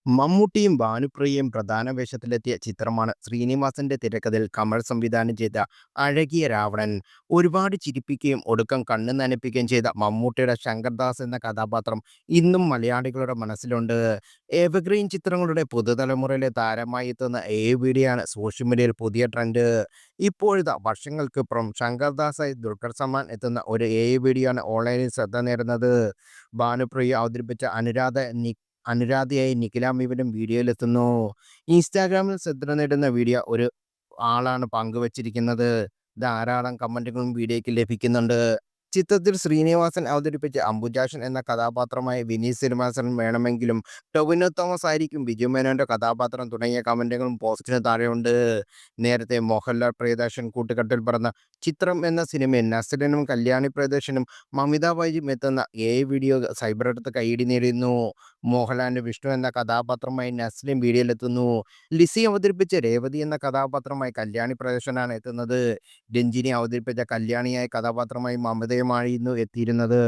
മമ്മൂട്ടിയും ഭാനുപ്രിയയും പ്രധാന വേഷത്തിലെത്തിയ ചിത്രമാണ് ശ്രീനിവാസന്റെ തിരക്കഥയിൽ കമൽ സംവിധാനം ചെയ്ത അഴകിയ രാവണൻ. ഒരുപാട് ചിരിപ്പിക്കുകയും ഒടുക്കം കണ്ണ് നനപ്പിക്കുകയും ചെയ്ത മമ്മൂട്ടിയുടെ ശങ്കർദാസ് എന്ന കഥാപാത്രം ഇന്നും മലയാളികളുടെ മനസ്സിലുണ്ട്. എവർഗ്രീൻ ചിത്രങ്ങളുടെ പുതുതലമുറയിലെ താരമായി എത്തുന്ന വീഡിയോയാണ് സോഷ്യൽ മീഡിയയിൽ പുതിയ ട്രെൻഡ്. ഇപ്പോഴത്തെ വർഷങ്ങൾക്കിപ്പുറം ശങ്കർദാസായി ദുൽഖർ സൽമാൻ എത്തുന്ന ഒരു വീഡിയോ ആണ് ഓൺലൈനിൽ ശ്രദ്ധ നേടുന്നത്. ഭാനുപ്രിയ അവതരിപ്പിച്ച അനുരാധയായി നിഖില വിവരം വീഡിയോയിലെത്തുന്നു. ഇൻസ്റ്റാഗ്രാമിൽ ശ്രദ്ധ നേടുന്ന വീഡിയോ ഒരു ആളാണ് പങ്കുവച്ചിരിക്കുന്നത്. ധാരാളം കമന്റുകളും വീഡിയോയ്ക്ക് ലഭിക്കുന്നുണ്ട്. ചിത്രത്തിൽ ശ്രീനിവാസൻ അവതരിപ്പിച്ച അംബുജാക്ഷൻ എന്ന കഥാപാത്രമായി വിനീത് ശ്രീനിവാസൻ വേണമെങ്കിലും ടൊവിനോ തോമസ് ആയിരിക്കും ബിജു മേനോന്റെ കഥാപാത്രം തുടങ്ങിയ കമന്റുകളും പോസ്റ്റിന് താഴെയുണ്ട്. നേരത്തെ മോഹൻലാൽ പ്രിയദർശൻ കൂട്ടുകെട്ടിൽ പറഞ്ഞ ചിത്രം എന്ന സിനിമയിൽ നസ്രിനും കല്യാണി പ്രിയദർശനും മമിത ബൈജും എത്തുന്ന വീഡിയോ സൈബറെടുത്ത് കൈയടി നേടിയിരുന്നു. മോഹൻലാലിന്റെ വിഷ്ണു എന്ന കഥാപാത്രമായി നസ്രിൻ വീഡിയോയിലെത്തുന്നു. ലിസി അവതരിപ്പിച്ച രേവതി എന്ന കഥാപാത്രമായി കല്യാണി പ്രിയദർശനാണ് എത്തുന്നത്. രഞ്ജിനി അവതരിപ്പിച്ച കല്യാണിയായ കഥാപാത്രമായി മമതയുമായിരുന്നു എത്തിയിരുന്നത്.